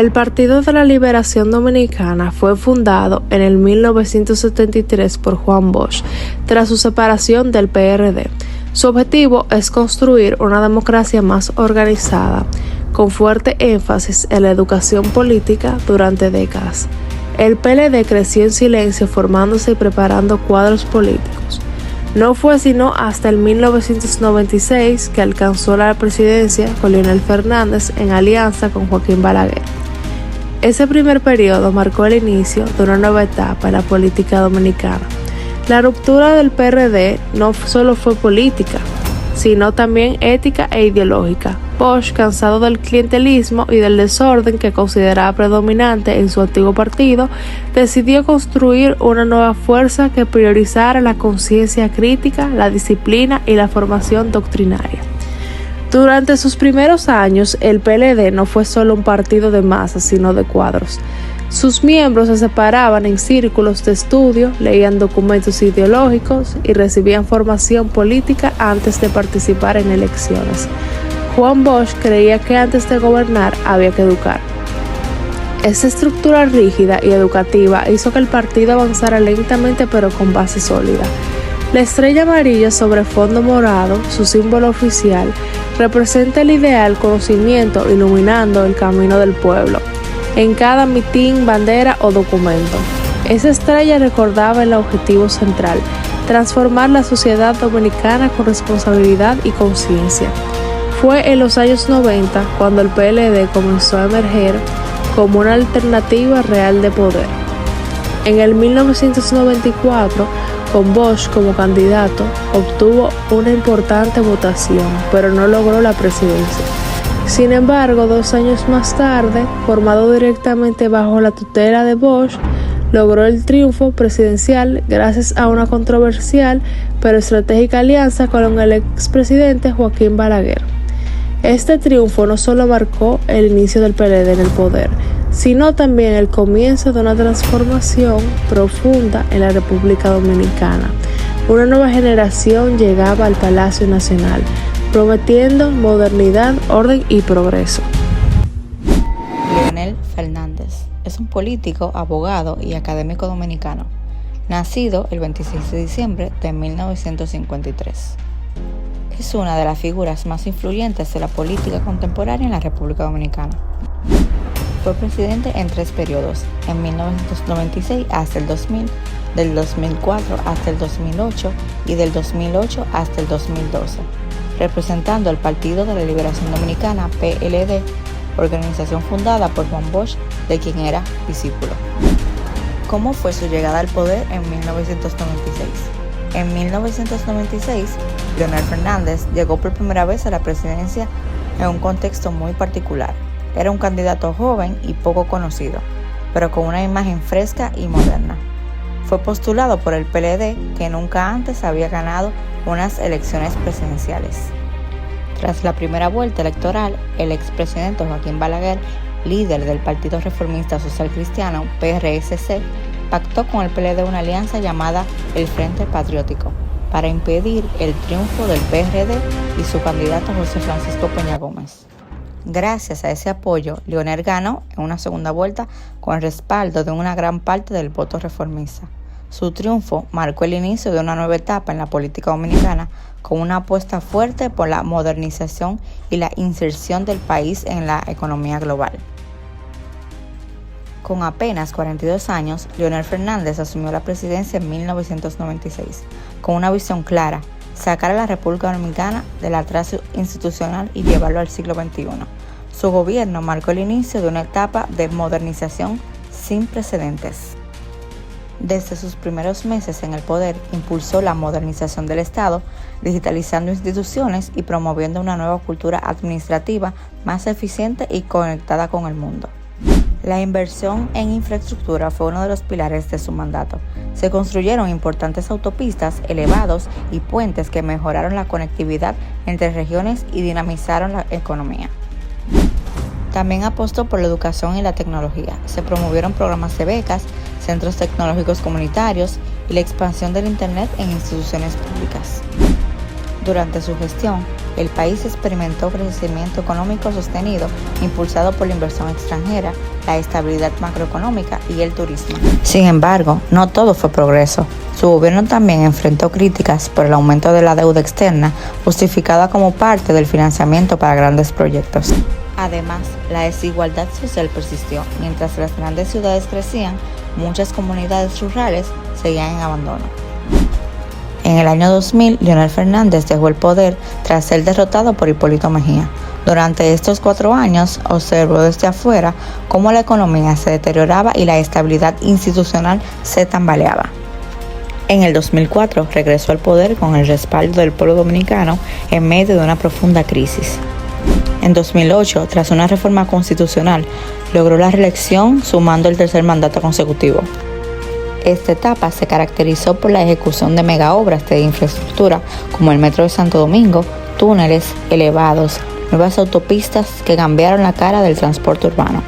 El Partido de la Liberación Dominicana fue fundado en el 1973 por Juan Bosch, tras su separación del PRD. Su objetivo es construir una democracia más organizada, con fuerte énfasis en la educación política durante décadas. El PLD creció en silencio, formándose y preparando cuadros políticos. No fue sino hasta el 1996 que alcanzó la presidencia con Leonel Fernández en alianza con Joaquín Balaguer. Ese primer periodo marcó el inicio de una nueva etapa en la política dominicana. La ruptura del PRD no solo fue política, sino también ética e ideológica. Bosch, cansado del clientelismo y del desorden que consideraba predominante en su antiguo partido, decidió construir una nueva fuerza que priorizara la conciencia crítica, la disciplina y la formación doctrinaria. Durante sus primeros años, el PLD no fue solo un partido de masas, sino de cuadros. Sus miembros se separaban en círculos de estudio, leían documentos ideológicos y recibían formación política antes de participar en elecciones. Juan Bosch creía que antes de gobernar había que educar. Esa estructura rígida y educativa hizo que el partido avanzara lentamente pero con base sólida. La estrella amarilla sobre fondo morado, su símbolo oficial, representa el ideal conocimiento iluminando el camino del pueblo, en cada mitin, bandera o documento. Esa estrella recordaba el objetivo central: transformar la sociedad dominicana con responsabilidad y conciencia. Fue en los años 90 cuando el PLD comenzó a emerger como una alternativa real de poder. En el 1994, con Bosch como candidato, obtuvo una importante votación, pero no logró la presidencia. Sin embargo, 2 años más tarde, formado directamente bajo la tutela de Bosch, logró el triunfo presidencial gracias a una controversial pero estratégica alianza con el expresidente Joaquín Balaguer. Este triunfo no solo marcó el inicio del PLD en el poder, sino también el comienzo de una transformación profunda en la República Dominicana. Una nueva generación llegaba al Palacio Nacional, prometiendo modernidad, orden y progreso. Leonel Fernández es un político, abogado y académico dominicano, nacido el 26 de diciembre de 1953. Es una de las figuras más influyentes de la política contemporánea en la República Dominicana. Fue presidente en 3 periodos, en 1996 hasta el 2000, del 2004 hasta el 2008 y del 2008 hasta el 2012, representando al Partido de la Liberación Dominicana, PLD, organización fundada por Juan Bosch, de quien era discípulo. ¿Cómo fue su llegada al poder en 1996? En 1996, Leonel Fernández llegó por primera vez a la presidencia en un contexto muy particular. Era un candidato joven y poco conocido, pero con una imagen fresca y moderna. Fue postulado por el PLD, que nunca antes había ganado unas elecciones presidenciales. Tras la primera vuelta electoral, el expresidente Joaquín Balaguer, líder del Partido Reformista Social Cristiano, PRSC, pactó con el PLD una alianza llamada el Frente Patriótico para impedir el triunfo del PRD y su candidato José Francisco Peña Gómez. Gracias a ese apoyo, Leonel ganó en una segunda vuelta con el respaldo de una gran parte del voto reformista. Su triunfo marcó el inicio de una nueva etapa en la política dominicana, con una apuesta fuerte por la modernización y la inserción del país en la economía global. Con apenas 42 años, Leonel Fernández asumió la presidencia en 1996, con una visión clara: sacar a la República Dominicana del atraso institucional y llevarlo al siglo XXI. Su gobierno marcó el inicio de una etapa de modernización sin precedentes. Desde sus primeros meses en el poder, impulsó la modernización del Estado, digitalizando instituciones y promoviendo una nueva cultura administrativa más eficiente y conectada con el mundo. La inversión en infraestructura fue uno de los pilares de su mandato. Se construyeron importantes autopistas, elevados y puentes que mejoraron la conectividad entre regiones y dinamizaron la economía. También apostó por la educación y la tecnología. Se promovieron programas de becas, centros tecnológicos comunitarios y la expansión del Internet en instituciones públicas. Durante su gestión, el país experimentó crecimiento económico sostenido, impulsado por la inversión extranjera, la estabilidad macroeconómica y el turismo. Sin embargo, no todo fue progreso. Su gobierno también enfrentó críticas por el aumento de la deuda externa, justificada como parte del financiamiento para grandes proyectos. Además, la desigualdad social persistió. Mientras las grandes ciudades crecían, muchas comunidades rurales seguían en abandono. En el año 2000, Leonel Fernández dejó el poder tras ser derrotado por Hipólito Mejía. Durante estos 4 años, observó desde afuera cómo la economía se deterioraba y la estabilidad institucional se tambaleaba. En el 2004, regresó al poder con el respaldo del pueblo dominicano en medio de una profunda crisis. En 2008, tras una reforma constitucional, logró la reelección sumando el 3er mandato consecutivo. Esta etapa se caracterizó por la ejecución de megaobras de infraestructura como el Metro de Santo Domingo, túneles, elevados, nuevas autopistas que cambiaron la cara del transporte urbano.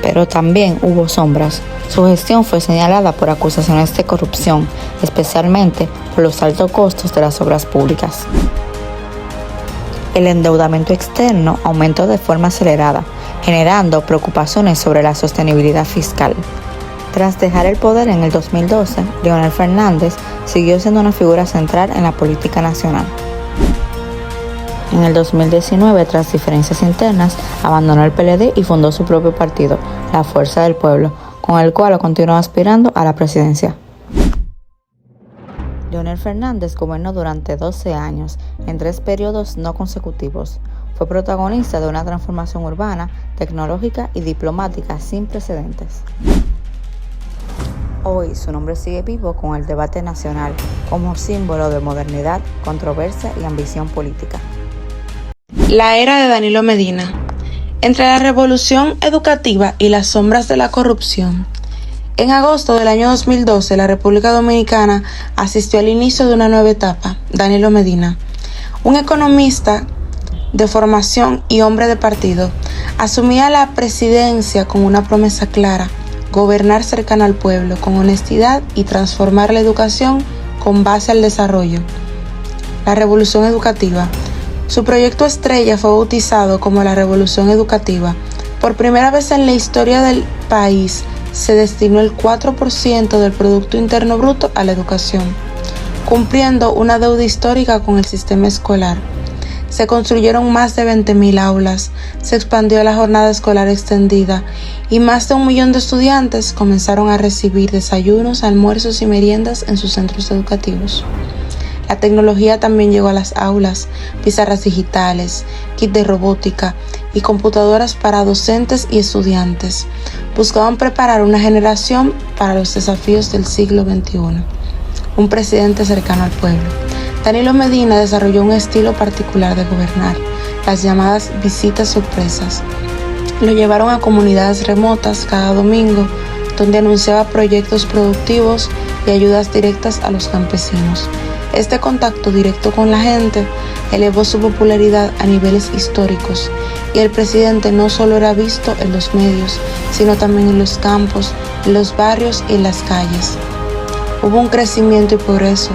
Pero también hubo sombras. Su gestión fue señalada por acusaciones de corrupción, especialmente por los altos costos de las obras públicas. El endeudamiento externo aumentó de forma acelerada, generando preocupaciones sobre la sostenibilidad fiscal. Tras dejar el poder en el 2012, Leonel Fernández siguió siendo una figura central en la política nacional. En el 2019, tras diferencias internas, abandonó el PLD y fundó su propio partido, La Fuerza del Pueblo, con el cual continuó aspirando a la presidencia. Leonel Fernández gobernó durante 12 años, en 3 periodos no consecutivos. Fue protagonista de una transformación urbana, tecnológica y diplomática sin precedentes. Hoy su nombre sigue vivo con el debate nacional como símbolo de modernidad, controversia y ambición política. La era de Danilo Medina. Entre la revolución educativa y las sombras de la corrupción. En agosto del año 2012, la República Dominicana asistió al inicio de una nueva etapa. Danilo Medina, un economista de formación y hombre de partido, asumía la presidencia con una promesa clara: gobernar cercano al pueblo, con honestidad y transformar la educación con base al desarrollo. La revolución educativa. Su proyecto estrella fue bautizado como la Revolución Educativa. Por primera vez en la historia del país, se destinó el 4% del Producto Interno Bruto a la educación, cumpliendo una deuda histórica con el sistema escolar. Se construyeron más de 20.000 aulas, se expandió la jornada escolar extendida y más de 1 millón de estudiantes comenzaron a recibir desayunos, almuerzos y meriendas en sus centros educativos. La tecnología también llegó a las aulas: pizarras digitales, kit de robótica y computadoras para docentes y estudiantes. Buscaban preparar una generación para los desafíos del siglo XXI. Un presidente cercano al pueblo. Danilo Medina desarrolló un estilo particular de gobernar, las llamadas visitas sorpresas. Lo llevaron a comunidades remotas cada domingo, donde anunciaba proyectos productivos y ayudas directas a los campesinos. Este contacto directo con la gente elevó su popularidad a niveles históricos, y el presidente no solo era visto en los medios, sino también en los campos, en los barrios y en las calles. Hubo un crecimiento y progreso.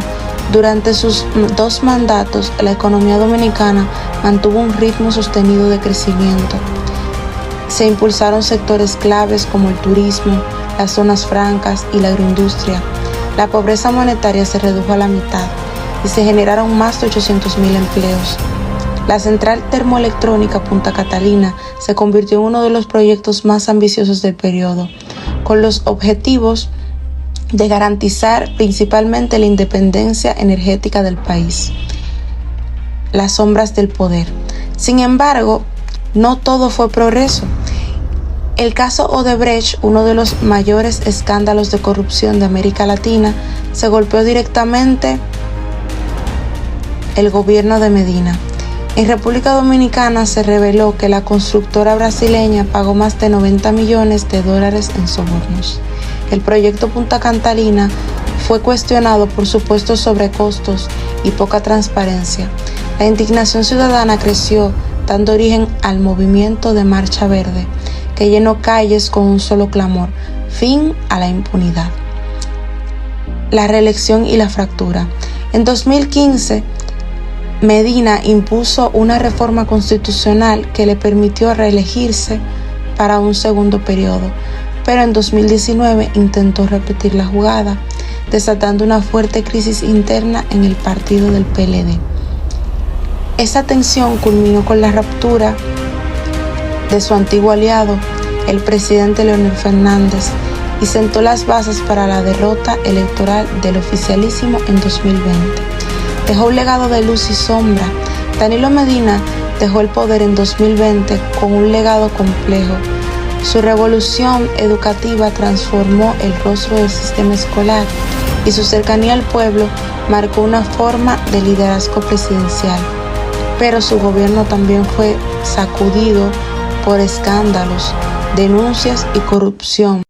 Durante sus 2 mandatos, la economía dominicana mantuvo un ritmo sostenido de crecimiento. Se impulsaron sectores claves como el turismo, las zonas francas y la agroindustria. La pobreza monetaria se redujo a la mitad y se generaron más de 800.000 empleos. La central termoelectrónica Punta Catalina se convirtió en uno de los proyectos más ambiciosos del periodo, con los objetivos de garantizar principalmente la independencia energética del país. Las sombras del poder. Sin embargo, no todo fue progreso. El caso Odebrecht, uno de los mayores escándalos de corrupción de América Latina, se golpeó directamente el gobierno de Medina. En República Dominicana se reveló que la constructora brasileña pagó más de $90 millones en sobornos. El proyecto Punta Catalina fue cuestionado por supuestos sobrecostos y poca transparencia. La indignación ciudadana creció, dando origen al movimiento de Marcha Verde, que llenó calles con un solo clamor: fin a la impunidad. La reelección y la fractura. En 2015, Medina impuso una reforma constitucional que le permitió reelegirse para un segundo periodo, pero en 2019 intentó repetir la jugada, desatando una fuerte crisis interna en el partido del PLD. Esa tensión culminó con la ruptura de su antiguo aliado, el presidente Leonel Fernández, y sentó las bases para la derrota electoral del oficialismo en 2020. Dejó un legado de luz y sombra. Danilo Medina dejó el poder en 2020 con un legado complejo. Su revolución educativa transformó el rostro del sistema escolar y su cercanía al pueblo marcó una forma de liderazgo presidencial. Pero su gobierno también fue sacudido por escándalos, denuncias y corrupción.